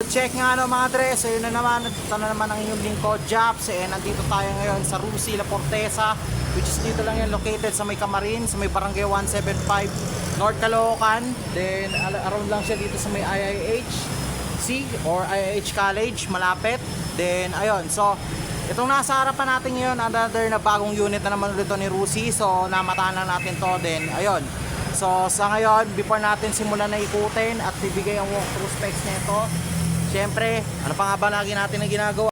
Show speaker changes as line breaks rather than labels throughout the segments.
check nga no mga dre, so yun na naman, ito na naman ang inyong lingkod, Japs. Nandito tayo ngayon sa Rusi, La Forteza, which is dito lang yan located sa may Camarin, sa may Barangay 175, North Caloocan. Then around lang siya dito sa may IIH SIG or IIH College, malapit. Then ayun, so itong nasa harapan natin ngayon, another na bagong unit na naman ulit ni Rusi. So namataan lang natin to. Then ayun, so sa ngayon, before natin simulan na ikutin at bibigay ang walkthrough specs nito, syempre, ano pa nga ba lagi natin na ginagawa?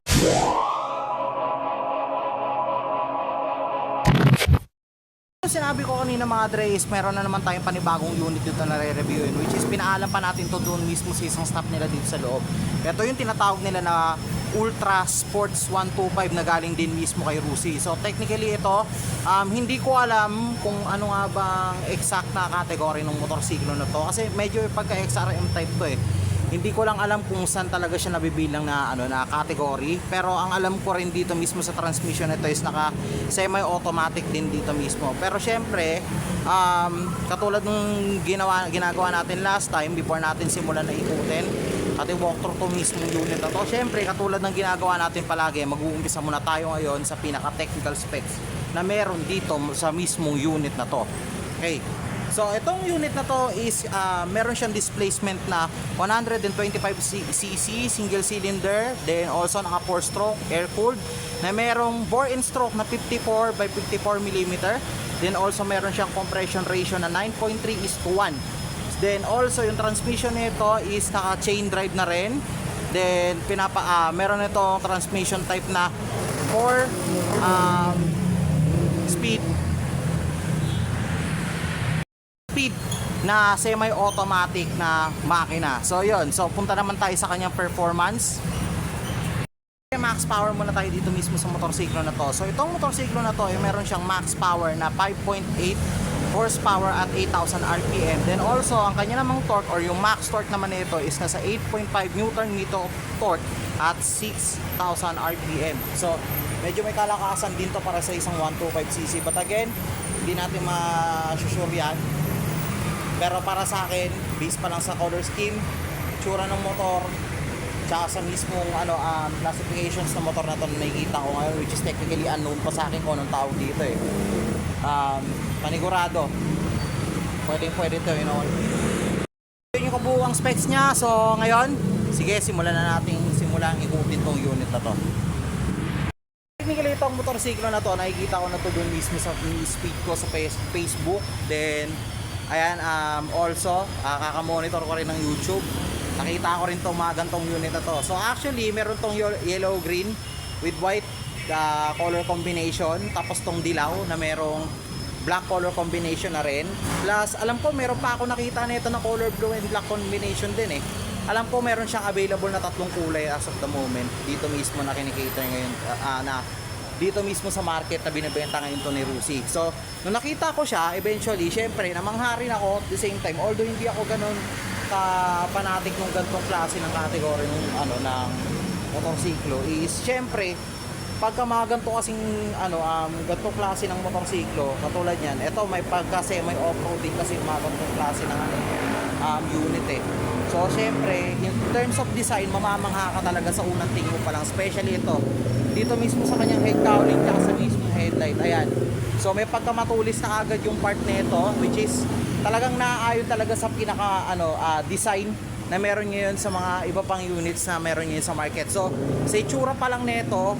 Sinabi ko kanina mga dre is meron na naman tayong panibagong unit dito na re-reviewin, which is pinaalam pa natin to doon mismo sa isang stop nila dito sa loob. Ito yung tinatawag nila na Ultra Sports 125 na galing din mismo kay Rusi. So technically ito, hindi ko alam kung ano nga bang exact na category ng motorsiklo na to, kasi medyo pagka XRM type to eh. Hindi ko lang alam kung saan talaga siya nabibilang na na category, pero ang alam ko rin dito mismo sa transmission nito is naka semi-automatic din dito mismo. Pero syempre, katulad ng ginagawa natin last time before natin simulan na ikutin at i-walkthrough to mismo unit na to, syempre katulad ng ginagawa natin palagi, mag-uumpisa muna tayo ngayon sa pinaka-technical specs na meron dito sa mismong unit na to. Okay. So itong unit na to is meron siyang displacement na 125cc single cylinder, then also naka 4 stroke air cooled, na merong bore and stroke na 54 by 54 mm, then also meron siyang compression ratio na 9.3:1. Then also yung transmission nito is naka chain drive na rin. Then meron itong transmission type na 4 speed na semi-automatic na makina. So yun, so punta naman tayo sa kanyang performance. Max power muna tayo dito mismo sa motorsiklo na to. So itong motorsiklo na to, meron siyang max power na 5.8 horsepower at 8,000 RPM. Then also, ang kanya namang torque or yung max torque naman nito is nasa 8.5 Nm torque at 6,000 RPM. So medyo may kalakasan din to para sa isang 125cc. But again, hindi natin ma-sure yan. Pero para sa akin, based pa lang sa color scheme, tsura ng motor, tsaka sa mismong classifications ng motor na ito na nakikita ko ngayon, which is technically unknown pa sa akin kung anong tawag dito eh. Panigurado. Pwede ito, you know. Yun yung kabuuang specs niya. So ngayon, sige, simulan na natin ikutin tong unit na to. Technically itong motorsiklo na to, nakikita ko na to doon mismo sa speed ko sa Facebook. Then ayan, also kakamonitor ko rin ng YouTube. Nakita ko rin itong mga gantong unit na to. So actually meron tong yellow green with white color combination, tapos tong dilaw na merong black color combination na rin. Plus alam ko meron pa ako nakita nito na color blue and black combination din eh. Alam ko meron siyang available na tatlong kulay as of the moment dito mismo na kinikita ngayon, na dito mismo sa market na binibenta ngayon to ni Rusi. So nung nakita ko siya, eventually syempre namangha rin ako at the same time, although hindi ako ganun ka-fanatic ng ganitong klase ng category ng ng motorsiklo, is syempre pagka mga ganito kasing ganitong klase ng motorsiklo katulad yan, ito may pagka semi off-roading kasi mga ganitong klase ng unit eh. So syempre in terms of design, mamamangha ka talaga sa unang tingin mo pa lang, especially ito dito mismo sa kanyang head cowling at sa mismong headlight. Ayan, so may pagkamatulis na agad yung part nito, which is talagang naaayon talaga sa pinaka design na meron ngayon sa mga iba pang units na meron ngayon sa market. So sa itsura pa lang nito,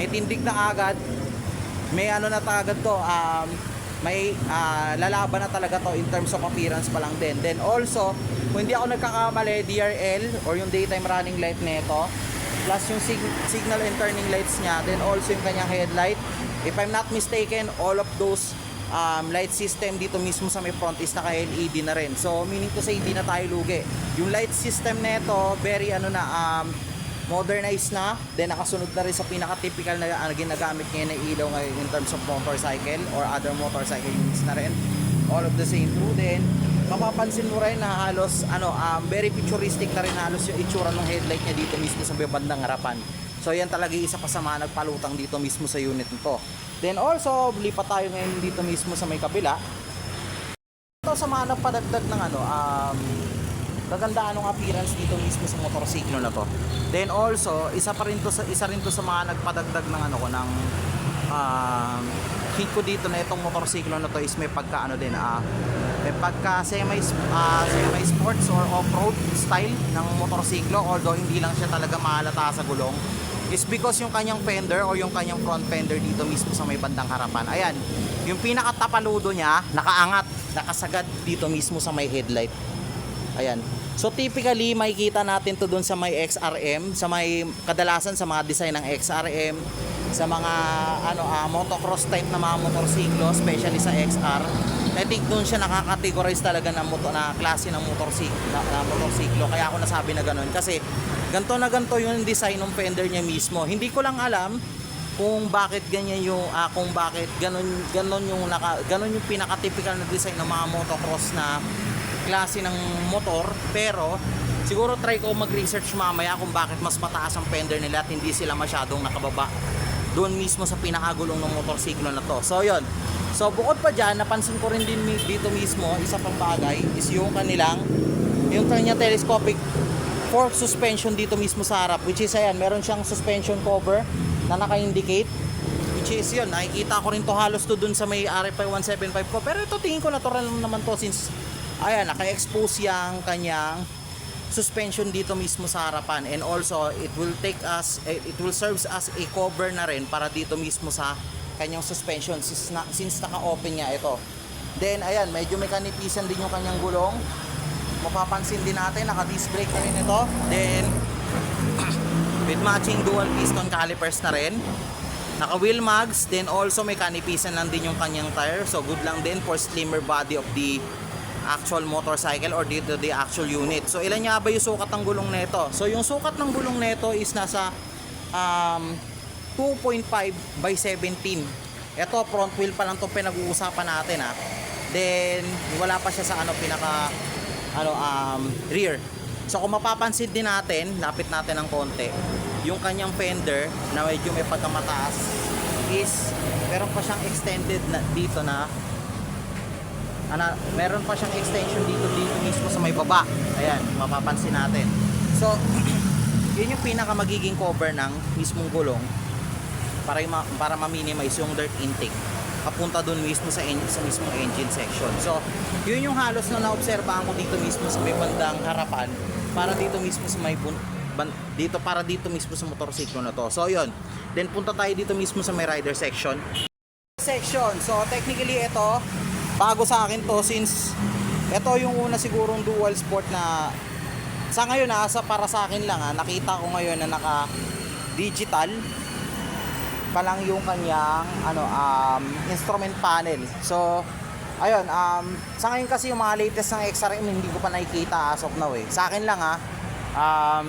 may tindig na agad, may na agad to, may lalaban na talaga to in terms of appearance pa lang din. Then also, kung hindi ako nagkakamali, DRL or yung daytime running light nito, plus yung signal and turning lights niya, then also yung kanyang headlight, if I'm not mistaken, all of those light system dito mismo sa may front is naka LED na rin. So meaning to say, hindi na tayo lugi. Yung light system nito very modernized na, then nakasunod na rin sa pinaka-typical na ginagamit ngayon na ilaw ngayon in terms of motorcycle or other motorcycle units na rin. All of the same through. Then mapapansin mo rin na halos very futuristic na rin halos yung itsura ng headlight niya dito mismo sa bandang harapan. So yan talaga isa pa sa mga nagpalutang dito mismo sa unit nito. Then also, lipat tayo ngayon dito mismo sa may kabila. Ito sa mga nagpadagdag ng gaganda anong appearance dito mismo sa motorsiklo na to. Then also, isa rin to sa mga nagpadagdag ng ano ko ng hint ko dito na itong motorsiklo na to is may pagka ano din may pagka semi sports or off-road style ng motorsiklo, although hindi lang siya talaga mahalata sa gulong, is because yung kanyang fender or yung kanyang front fender dito mismo sa may bandang harapan, ayan, yung pinakatapaludo niya nakaangat, nakasagad dito mismo sa may headlight. Ayan. So typically makikita natin to doon sa may XRM, sa may kadalasan sa mga design ng XRM, sa mga motocross type na mga motorsiklo, especially sa XR. I think doon siya nakakategorize talaga ng na klase ng motorsiklo. Kaya ako nasabi na ganoon kasi ganto na ganto yung design ng fender niya mismo. Hindi ko lang alam kung bakit ganyan yung kung bakit ganon yung pinaka-typical na design ng mga motocross na klase ng motor, pero siguro try ko mag-research mamaya kung bakit mas mataas ang fender nila at hindi sila masyadong nakababa doon mismo sa pinakagulong ng motorsiklo na to. So yun. So bukod pa dyan, napansin ko rin din dito mismo, isa pang bagay is yung kanyang telescopic fork suspension dito mismo sa harap, which is ayan, meron siyang suspension cover na naka-indicate, which is yun, nakikita ko rin to halos to dun sa may RFI 175 ko, pero ito tingin ko natural naman to since ayan, naka-expose yung kanyang suspension dito mismo sa harapan, and also it will serve as a cover na rin para dito mismo sa kanyang suspension since naka-open nga ito. Then ayan, medyo may kanipisan din yung kanyang gulong. Mapapansin din natin naka-disc brake na rin ito. Then with matching dual piston calipers na rin. Naka-wheel mags, then also may kanipisan lang din yung kanyang tire. So good lang din for slimmer body of the actual motorcycle or dito the actual unit. So ilan nga ba yung sukat ng gulong nito? So yung sukat ng gulong nito is nasa 2.5 by 17. Ito front wheel pa lang 'tong pinag-uusapan natin ha. Then wala pa siya sa rear. So kung mapapansin din natin, lapit natin ng konti, yung kanyang fender na medyo may pagkamataas is meron pa siyang extended na dito na meron pa siyang extension dito mismo sa may baba. Ayan, mapapansin natin. So, yun yung pinaka magiging cover ng mismong gulong para ma-minimize yung dirt intake papunta dun mismo sa mismong engine section. So, yun yung halos na naobserbahan ko dito mismo sa may bandang harapan para dito mismo sa may para dito mismo sa motorsiklo na to. So, yun. Then, punta tayo dito mismo sa may rider section. So, technically, ito bago sa akin to since ito yung una sigurong dual sport na sa ngayon para sa akin lang nakita ko ngayon na naka digital pa lang yung kanyang instrument panel. So ayun, sa ngayon kasi yung mga latest ng XRM hindi ko pa nakikita as of now sa akin lang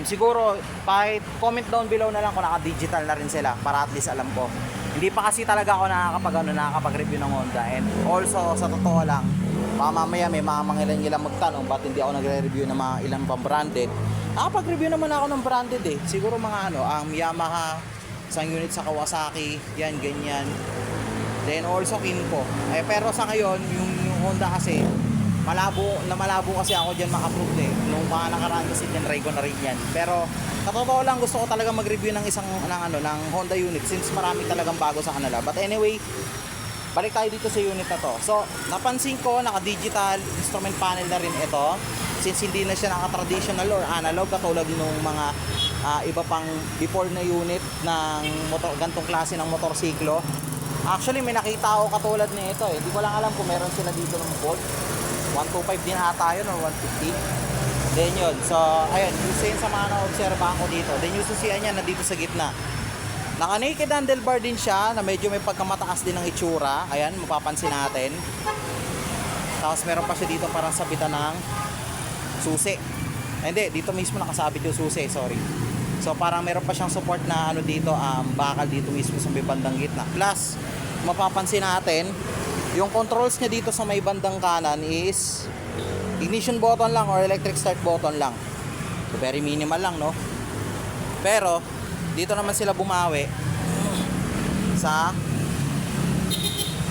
siguro kahit comment down below na lang kung naka-digital na rin sila para at least alam ko. Hindi pa kasi talaga ako nakakapag-review ng Honda, and also sa totoo lang mamaya may mga mangilan magtanong ba't hindi ako nagre-review ng mga ilang pang branded. Nakapag-review naman ako ng branded siguro mga ang Yamaha, isang unit sa Kawasaki, yan ganyan, then also Kinko. Pero sa ngayon yung Honda kasi malabo kasi ako dyan maka-approve nung mga nakaraan kasi tinry ko na rin yan. Pero sa totoo lang gusto ko talaga mag-review ng ng Honda unit since marami talagang bago sa kanila. But anyway, balik tayo dito sa unit na to. So napansin ko naka-digital instrument panel na rin ito since hindi na siya naka-traditional or analog katulad nung mga iba pang before na unit ng gantong klase ng motorsiklo. Actually may nakita ako katulad nito Hindi ko lang alam kung meron sila dito ng bolt. 125 din ata yun or 150. Then yun. So ayun, yung sa mga na-obserbahan ko dito. Then yung susian niya na dito sa gitna. Naka-naked handlebar din siya na medyo may pagkamataas din ng itsura. Ayan, mapapansin natin. Tapos meron pa siya dito parang sabitan ng susi. Hindi, dito mismo nakasabit yung susi, sorry. So parang meron pa siyang support na dito, bakal dito mismo sa may bandang gitna. Plus, mapapansin natin, yung controls niya dito sa may bandang kanan is ignition button lang or electric start button lang. So very minimal lang, no? Pero dito naman sila bumawi sa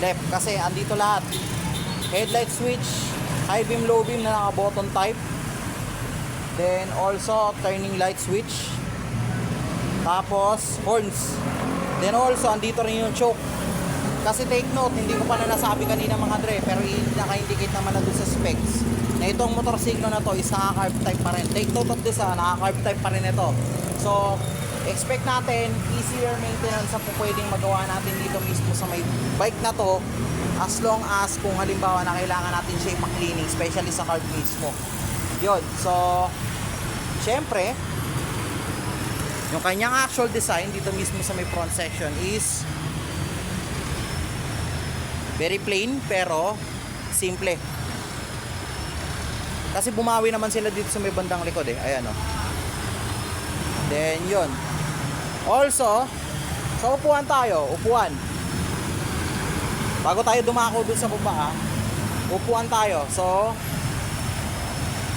left kasi andito lahat. Headlight switch, high beam, low beam na naka button type. Then also turning light switch. Tapos horns. Then also andito rin yung choke. Kasi take note, hindi ko pa na nasabi kanina mga dre, pero naka-indicate naman na doon sa specs na itong motorsiklo na to is naka-carb type pa rin. Take note of this, naka-carb type pa rin ito. So expect natin easier maintenance sa pwedeng magawa natin dito mismo sa may bike na to, as long as kung halimbawa na kailangan natin siya i-cleaning, especially sa carb mismo. Yun, so syempre yung kanyang actual design dito mismo sa may front section is very plain pero simple. Kasi bumawi naman sila dito sa may bandang likod eh. Ayan o. Then yun. Also, sa upuan tayo. Upuan. Bago tayo dumako dun sa baba, upuan tayo. So,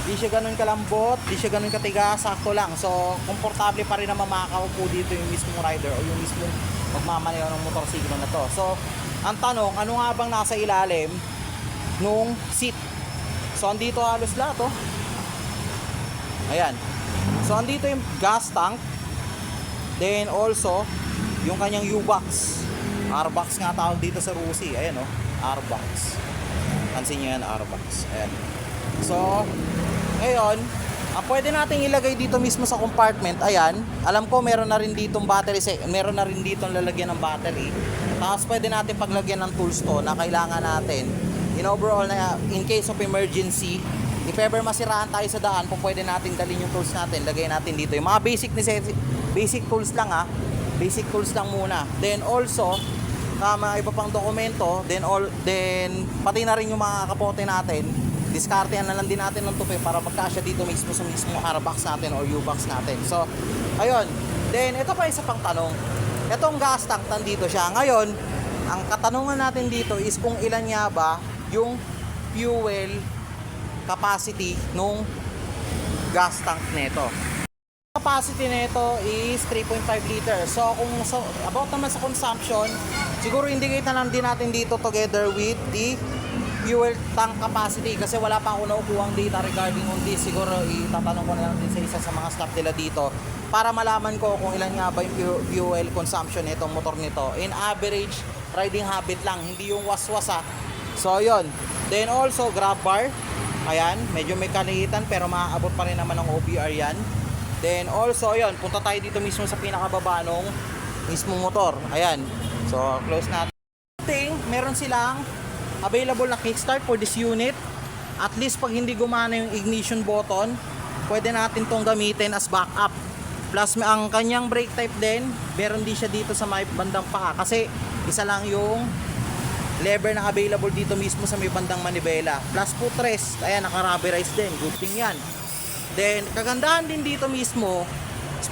di siya ganun kalambot, di siya ganun katigas, sakto lang. So, komportable pa rin naman makakaupo dito yung mismong rider o yung mismong magmamaneho ng motorsiklo na to. So, ang tanong, ano nga bang nasa ilalim nung seat? So, andito halos lahat, oh. Ayan. So, andito yung gas tank. Then, also, yung kanyang U-box. R-box nga tawag dito sa Rusi. Ayan, oh. R-box. Pansin nyo yan, R-box. Ayan. So, ngayon, ang pwede nating ilagay dito mismo sa compartment, ayan, alam ko meron na rin ditong battery, meron na rin ditong lalagyan ng battery. Tapos pwede natin paglagyan ng tools to na kailangan natin in overall na in case of emergency, if ever masiraan tayo sa daan, pwede natin dalhin yung tools natin, lagay natin dito. Yung mga basic tools lang basic tools lang muna. Then also, mga iba pang dokumento, then pati na rin yung mga kapote natin. Diskartehan na lang din natin ng tupi para magkasya dito mismo sa mismo R-box natin or U-box natin. So, ayun. Then, ito pa isa pang tanong. Itong gas tank, nandito siya. Ngayon, ang katanungan natin dito is kung ilan nga ba yung fuel capacity nung gas tank nito. Capacity nito is 3.5 liters. So, kung about naman sa consumption, siguro indicate na lang din natin dito together with the fuel tank capacity kasi wala pa ako naukuhang data regarding on this. Siguro itatanong ko na lang din sa isa sa mga staff nila dito para malaman ko kung ilan nga ba yung fuel consumption nitong motor nito. In average riding habit lang, hindi yung waswas. So yun. Then also grab bar. Ayan, medyo may kaliitan pero maaabot pa rin naman ng OBR yan. Then also yun, punta tayo dito mismo sa pinakababa nung mismong motor. Ayan. So close natin. Meron silang available na kickstart for this unit. At least pag hindi gumana yung ignition button, pwede natin tong gamitin as backup. Plus ang kanyang brake type din, meron din siya dito sa may bandang paa kasi isa lang yung lever na available dito mismo sa may bandang manibela. Plus footrest, ayan, naka-rubberized din, good thing yan. Then kagandahan din dito mismo,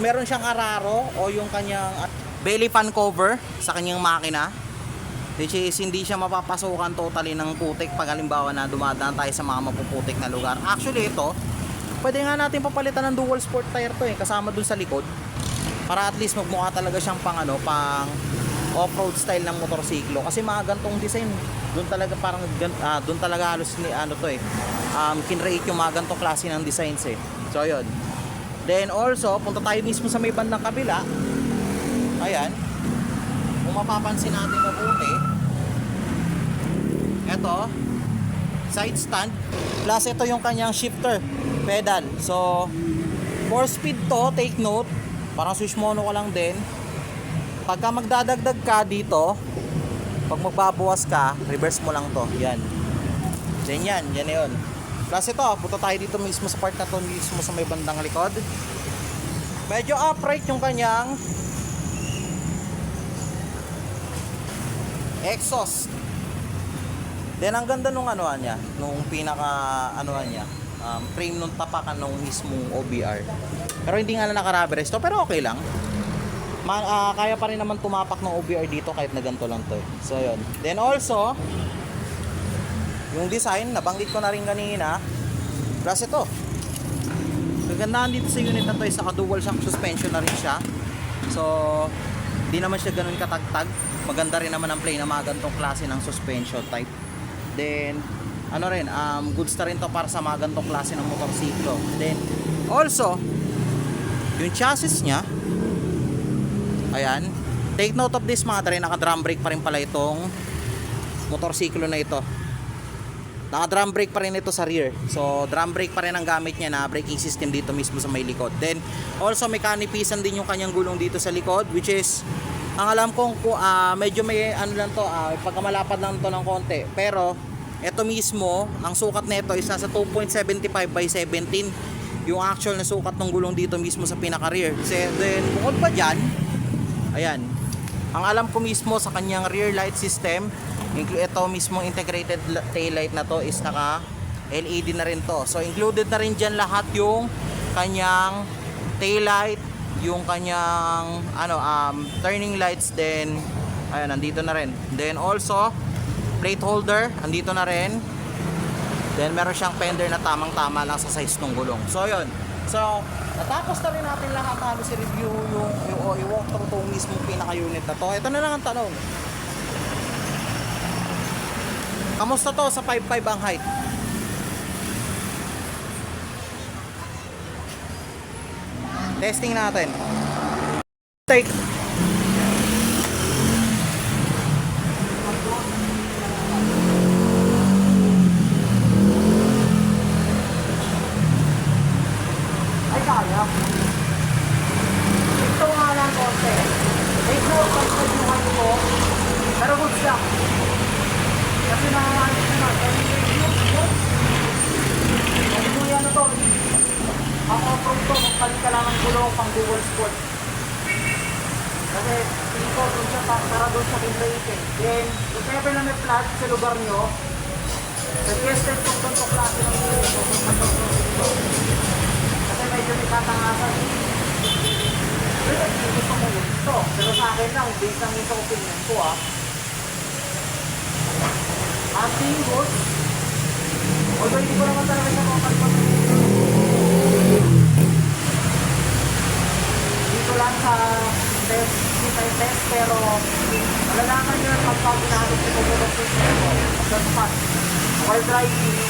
meron siyang araro o yung kanyang belly fan cover sa kanyang makina. Which is hindi siya mapapasukan totally ng putik pag halimbawa na dumadaan tayo sa mga mapuputik na lugar. Actually ito, pwede nga natin papalitan ng dual sport tire to kasama dun sa likod. Para at least magmukha talaga siyang pang off-road style ng motorsiklo. Kasi mga gantong design, dun talaga parang dun talaga halos ni kinrate yung mga gantong klase ng designs So yun. Then also, punta tayo mismo sa may bandang kabila. Ayan. Kung mapapansin natin mabuti, eto, side stand, plus ito yung kanyang shifter pedal. So 4 speed to, take note, parang switch mono ko lang din. Pagka magdadagdag ka dito, pag magbabawas ka, reverse mo lang to. Yan. Yan na yun. Plus ito, punta tayo dito mismo sa part na to mismo sa may bandang likod. Medyo upright yung kanyang exhaust. Then ang ganda nung niya, nung pinaka niya, frame nung tapakan nung mismong OBR. Pero hindi nga na naka-rubberized to, pero okay lang. Kaya pa rin naman tumapak ng OBR dito kahit na ganito lang to. So yun. Then also, yung design, nabanggit ko na rin kanina. Plus ito. Kagandahan dito sa unit na to is naka-dual shock suspension na rin siya. So, di naman siya ganun katagtag. Maganda rin naman ang play na mga ganitong klase ng suspension type. Then, goods na rin to para sa mga ganitong klase ng motorsiklo. Then, Also, yung chassis niya, ayan, take note of this mga dre, naka drum brake pa rin pala itong motorsiklo na ito. Naka drum brake pa rin ito sa rear. So drum brake pa rin ang gamit niya na braking system dito mismo sa may likod. Then also may kanipisan din yung kanyang gulong dito sa likod, which is ang alam kong medyo may ano lang to, pagkamalapad lang to ng konti. Pero ito mismo, ang sukat nito is nasa 2.75 by 17 yung actual na sukat ng gulong dito mismo sa pinaka rear. Then bukod pa dyan, ayan, ang alam ko mismo sa kanyang rear light system, ito mismo integrated tail light na to is naka LED na rin to. So included na rin dyan lahat yung kanyang tail light, yung kanyang turning lights, then ayan, nandito na rin. Then also plate holder, andito na rin. Then meron siyang fender na tamang-tama lang sa size ng gulong. So yun. So natapos na rin natin lahat halos i-review yung i-walk through itong mismo pinaka-unit na to. Ito na lang ang tanong. Kamusta to sa 5.5 ang height? Testing natin. Take. Ay, kaya. Ito nga lang konti. Take note, pagkakuhan ko. Pero good lang. Kasi nakakalit naman. Kasi mo yan na to. Ang off-road to, magpalit ka lang ng gulong pang Google Sport. Kasi dito, doon siya para doon sa Kinlaken. Then, if ever na may flat sa lugar nyo, suggested kung doon to klase ng gulong. Kasi medyo may katangasan. Pero hindi gusto mo gusto. Pero sa akin lang, based lang ito opinion ko ang tingos, although hindi ko naman talaga siya makakalpan dito lang sa test, pero malalaman nyo yung pagpapinahanap sa pagpapag system ko after fast while driving.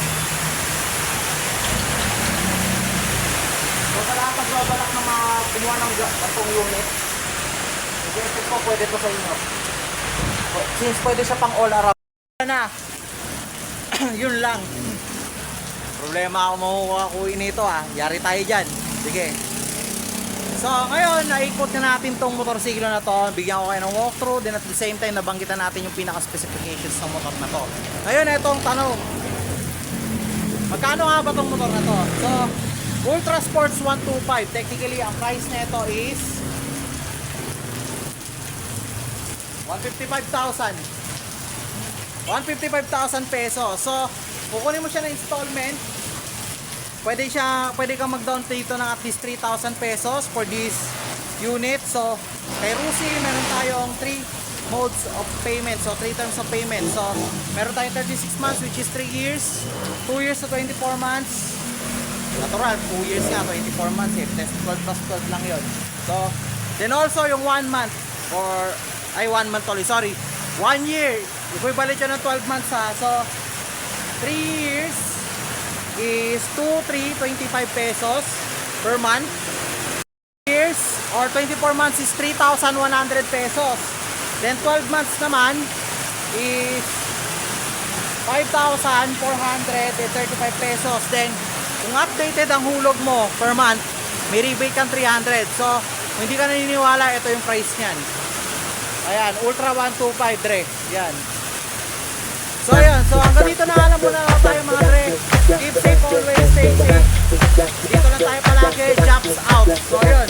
So sa lahat pagbabalak na kumuha ng itong unit, suggested ko pwede to sa inyo since pwede siya pang all around na. Yun lang. Problema ako makukuha nito Yari tayo dyan. Sige. So ngayon, naikot na natin tong motorsiklo na to. Bigyan ko kayo ng walkthrough. Then at the same time, nabanggitan natin yung pinaka-specifications ng motor na to. Ngayon, itong tanong. Magkano nga ba tong motor na to? So, Ultra Sports 125. Technically, ang price na ito is 155,000 pesos. So, kukunin mo siya ng installment. Pwede kang mag-down dito ng at least 3,000 pesos for this unit. So, kay Rusi, meron tayong 3 modes of payment. So, 3 terms of payment. So, meron tayong 36 months which is 3 years, 2 years to 24 months. Natural, 2 years nga, 24 months Test 12 plus 12 lang yun. So, then also yung 1 month or 1 month ulit, sorry, 1 year. Equivalent yun ng 12 months So 3 years is 2,325 pesos per month. Years or 24 months is 3,100 pesos. Then 12 months naman is 5,435 pesos. Then kung updated ang hulog mo per month, may rebate kang 300. So kung hindi ka naniniwala, ito yung price niyan. Ayan, Ultra 125 Dre. Yan. So ayan, so hanggang dito na alam mo na tayo mga Dre. Keep safe always, stay safe. Dito lang tayo palagi, jumps out. So yun.